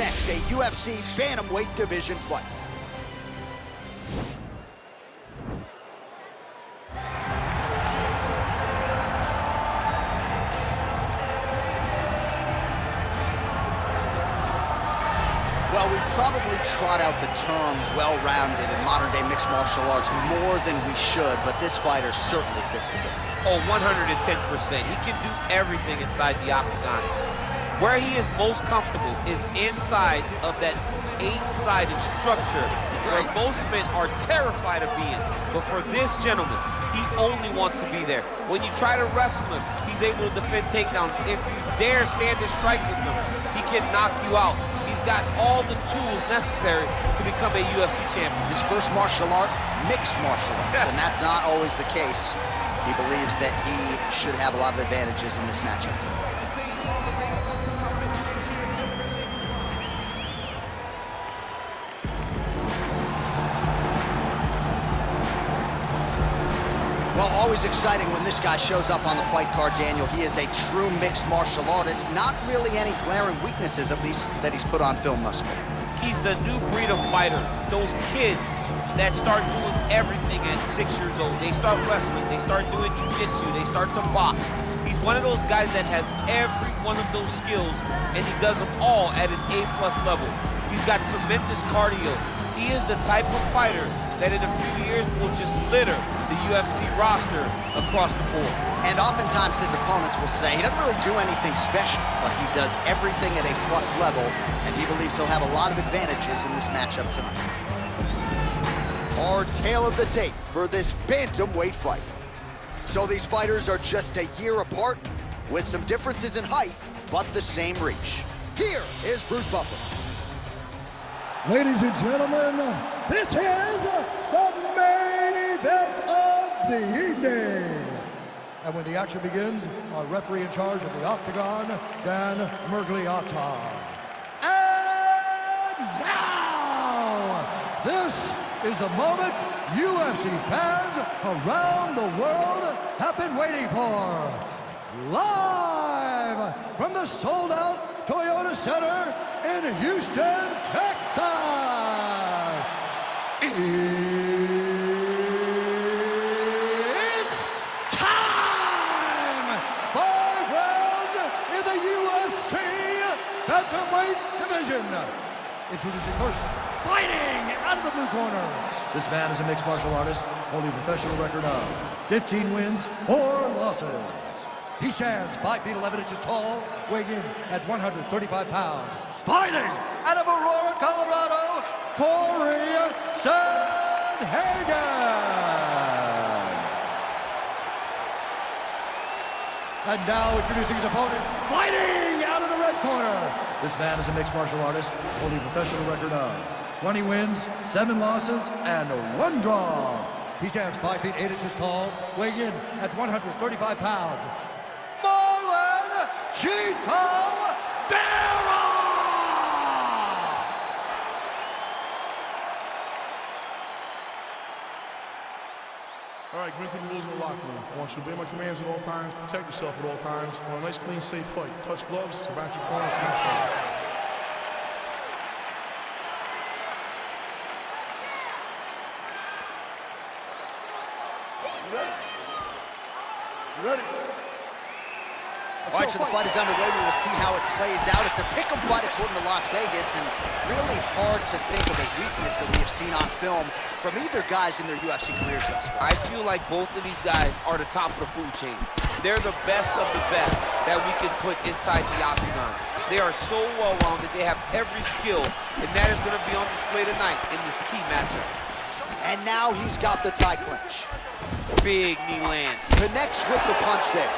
next, a UFC bantamweight division fight. Well, we probably trot out the term well-rounded in modern-day mixed martial arts more than we should, but this fighter certainly fits the bill. Oh, 110%. He can do everything inside the octagon. Where he is most comfortable is inside of that 8-sided structure where most men are terrified of being. But for this gentleman, he only wants to be there. When you try to wrestle him, he's able to defend takedown. If you dare stand and strike with him, he can knock you out. He's got all the tools necessary to become a UFC champion. His first martial art, mixed martial arts, and that's not always the case. He believes that he should have a lot of advantages in this matchup tonight. Well, always exciting when this guy shows up on the fight card, Daniel. He is a true mixed martial artist. Not really any glaring weaknesses, at least, that he's put on film thus far. He's the new breed of fighter. Those kids that start doing everything at 6 years old. They start wrestling, they start doing jiu-jitsu, they start to box. He's one of those guys that has every one of those skills, and he does them all at an A+ level. He's got tremendous cardio. He is the type of fighter that in a few years will just litter the UFC roster across the board. And oftentimes his opponents will say he doesn't really do anything special, but he does everything at A+ level, and he believes he'll have a lot of advantages in this matchup tonight. Our tale of the tape for this bantamweight fight. So these fighters are just a year apart, with some differences in height, but the same reach. Here is Bruce Buffer. Ladies and gentlemen, this is the main event of the evening. And when the action begins, our referee in charge of the Octagon, Dan Mergliata. And now, this is the moment UFC fans around the world have been waiting for. Live from the sold-out Toyota Center in Houston, Texas. It's time! 5 rounds in the UFC bantamweight division. Introducing first, fighting out of the blue corner. This man is a mixed martial artist, holding a professional record of 15 wins, 4 losses. He stands 5 feet 11 inches tall, weighing in at 135 pounds. Fighting out of Aurora, Colorado, Cory Sandhagen. And now introducing his opponent, fighting out of the red corner. This man is a mixed martial artist, holding a professional record of 20 wins, 7 losses, and 1 draw. He stands 5 feet 8 inches tall, weighing in at 135 pounds. Marlon Vera! All right, bring through the rules in the locker room. I want you to obey my commands at all times, protect yourself at all times. I want a nice, clean, safe fight. Touch gloves, back your corners, come out fight. You ready? All right, so the fight is underway. We will see how it plays out. It's a pick'em fight according to Las Vegas, and really hard to think of a weakness that we have seen on film from either guys in their UFC careers thus far. I feel like both of these guys are the top of the food chain. They're the best of the best that we can put inside the octagon. They are so well-rounded. They have every skill, and that is going to be on display tonight in this key matchup. And now he's got the tie clinch. Big knee land. Connects with the punch there.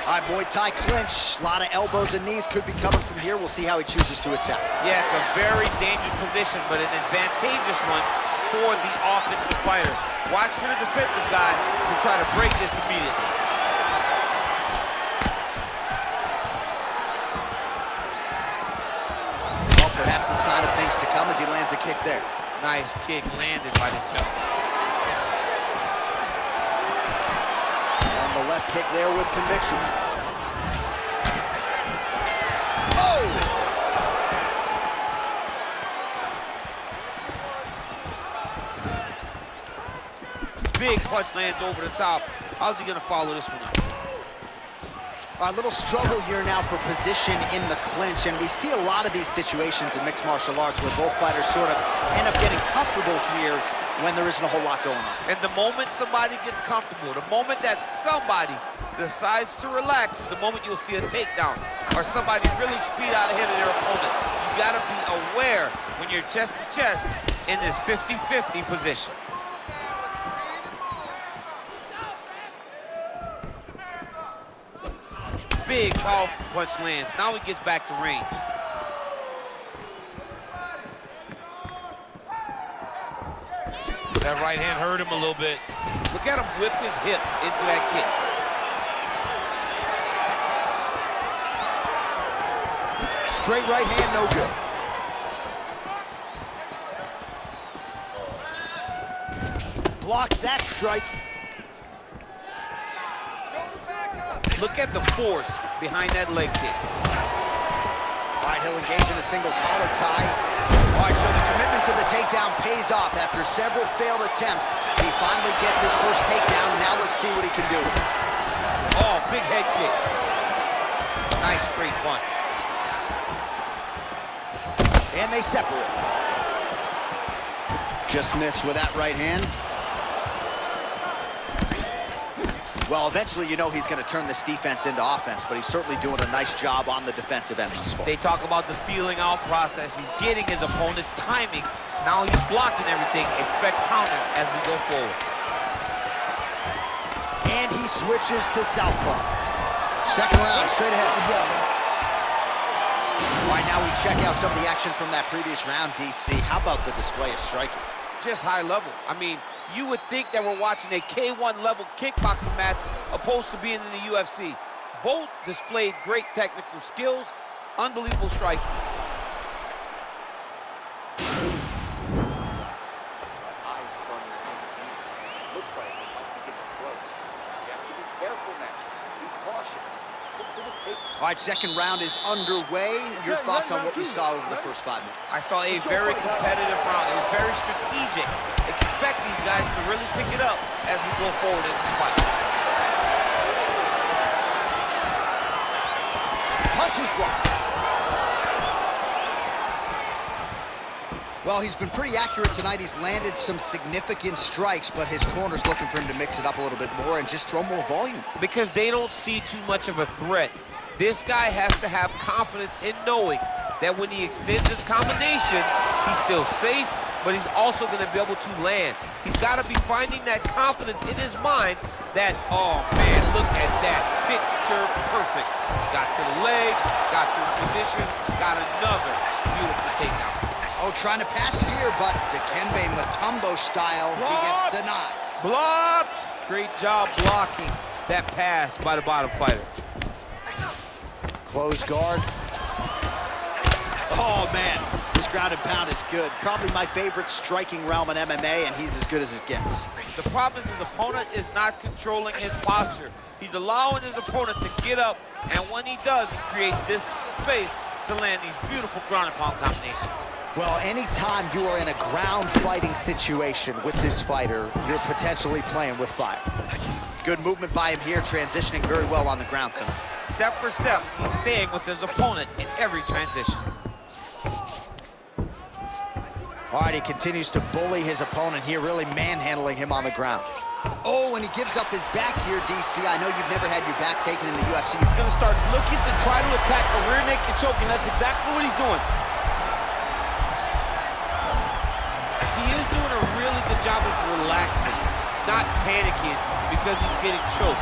All right, boy, tie clinch. A lot of elbows and knees could be coming from here. We'll see how he chooses to attack. Yeah, it's a very dangerous position, but an advantageous one for the offensive fighter. Watch for the defensive guy to try to break this immediately. Well, perhaps a sign of things to come as he lands a kick there. Nice kick landed by the jump. And the left kick there with conviction. Oh! punch lands over the top. How's he gonna follow this one up? A little struggle here now for position in the clinch, and we see a lot of these situations in mixed martial arts where both fighters sort of end up getting comfortable here when there isn't a whole lot going on. And the moment somebody gets comfortable, the moment that somebody decides to relax, the moment you'll see a takedown or somebody really speed out ahead of their opponent. You gotta be aware when you're chest to chest in this 50-50 position. Big, powerful punch lands. Now he gets back to range. That right hand hurt him a little bit. Look at him whip his hip into that kick. Straight right hand, no good. Blocks that strike. Look at the force behind that leg kick. All right, he'll engage in a single collar tie. All right, so the commitment to the takedown pays off. After several failed attempts, he finally gets his first takedown. Now let's see what he can do with it. Oh, big head kick. Nice straight punch. And they separate. Just missed with that right hand. Well, eventually, you know he's going to turn this defense into offense, but he's certainly doing a nice job on the defensive end thus far. They talk about the feeling out process. He's getting his opponent's timing. Now he's blocking everything. Expect counter as we go forward. And he switches to southpaw. Second round, straight ahead. All right, now we check out some of the action from that previous round, DC. How about the display of striking? Just high level. I mean, you would think that we're watching a K1 level kickboxing match opposed to being in the UFC. Both displayed great technical skills, unbelievable striking. Eyes on your enemy. Looks like it might be getting close. You have to be careful now. Be cautious. Look for the tape. All right, second round is underway. Your thoughts on what you saw over the first 5 minutes? I saw a very competitive round. It was very strategic. Expect these guys to really pick it up as we go forward in this fight. Punches blocked. Well, he's been pretty accurate tonight. He's landed some significant strikes, but his corner's looking for him to mix it up a little bit more and just throw more volume. Because they don't see too much of a threat. This guy has to have confidence in knowing that when he extends his combinations, he's still safe, but he's also going to be able to land. He's got to be finding that confidence in his mind that, oh man, look at that, picture perfect. Got to the legs, got to his position, got another beautiful takedown. Oh, trying to pass here, but Dikembe Mutombo style, he gets denied. Blocked! Great job blocking that pass by the bottom fighter. Close guard. Oh, man. This ground and pound is good. Probably my favorite striking realm in MMA, and he's as good as it gets. The problem is his opponent is not controlling his posture. He's allowing his opponent to get up, and when he does, he creates this space to land these beautiful ground and pound combinations. Well, anytime you are in a ground fighting situation with this fighter, you're potentially playing with fire. Good movement by him here, transitioning very well on the ground tonight. Step for step, he's staying with his opponent in every transition. All right, he continues to bully his opponent here, really manhandling him on the ground. Oh, and he gives up his back here, DC. I know you've never had your back taken in the UFC. He's gonna start looking to try to attack a rear naked choke, and that's exactly what he's doing. He is doing a really good job of relaxing, not panicking because he's getting choked.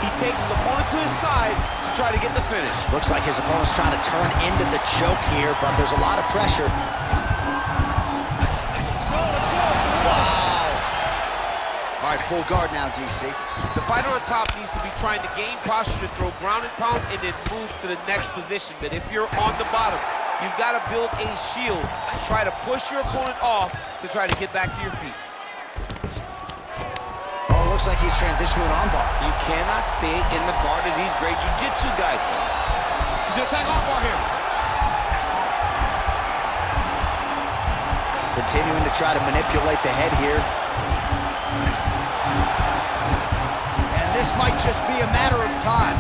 He takes his opponent to his side to try to get the finish. Looks like his opponent's trying to turn into the choke here, but there's a lot of pressure. Wow. All right, full guard now, DC. The fighter on top needs to be trying to gain posture to throw ground and pound and then move to the next position. But if you're on the bottom, you've got to build a shield. Try to push your opponent off to try to get back to your feet. Oh, looks like he's transitioning to an armbar. You cannot stay in the guard of these great jiu-jitsu guys. He's gonna attack armbar here. Continuing to try to manipulate the head here. this might just be a matter of time.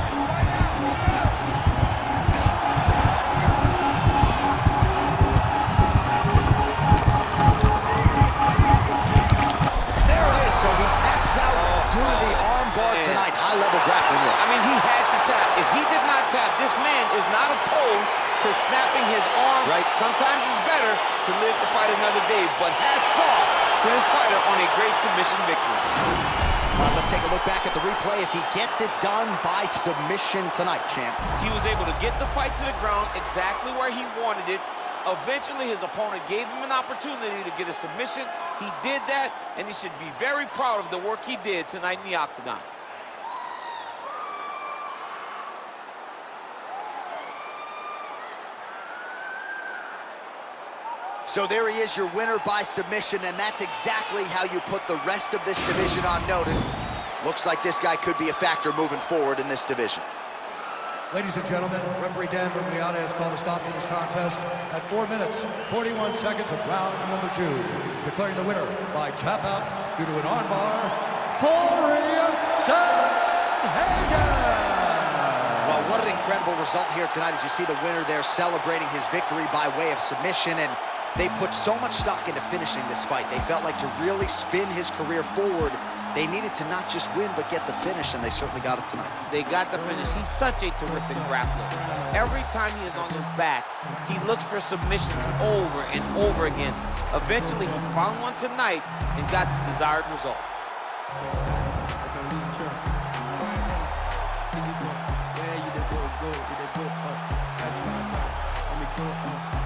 There it is, so he taps out due to the arm bar tonight. High-level grappling work. I mean, he had to tap. If he did not tap, this man is not opposed to snapping his arm. Right. Sometimes it's better to live to fight another day, but hats off to this fighter on a great submission victory. All right, let's take a look back at the replay as he gets it done by submission tonight, champ. He was able to get the fight to the ground exactly where he wanted it. Eventually, his opponent gave him an opportunity to get a submission. He did that, and he should be very proud of the work he did tonight in the octagon. So there he is, your winner by submission, and that's exactly how you put the rest of this division on notice. Looks like this guy could be a factor moving forward in this division. Ladies and gentlemen, referee Dan Bergliata has called a stop to this contest at 4 minutes, 41 seconds of round number 2. Declaring the winner by tap out due to an armbar, Cory Sandhagen! Well, what an incredible result here tonight as you see the winner there celebrating his victory by way of submission, and they put so much stock into finishing this fight. They felt like to really spin his career forward, they needed to not just win, but get the finish, and they certainly got it tonight. They got the finish. He's such a terrific grappler. Every time he is on his back, he looks for submissions over and over again. Eventually, he found one tonight and got the desired result. Go up.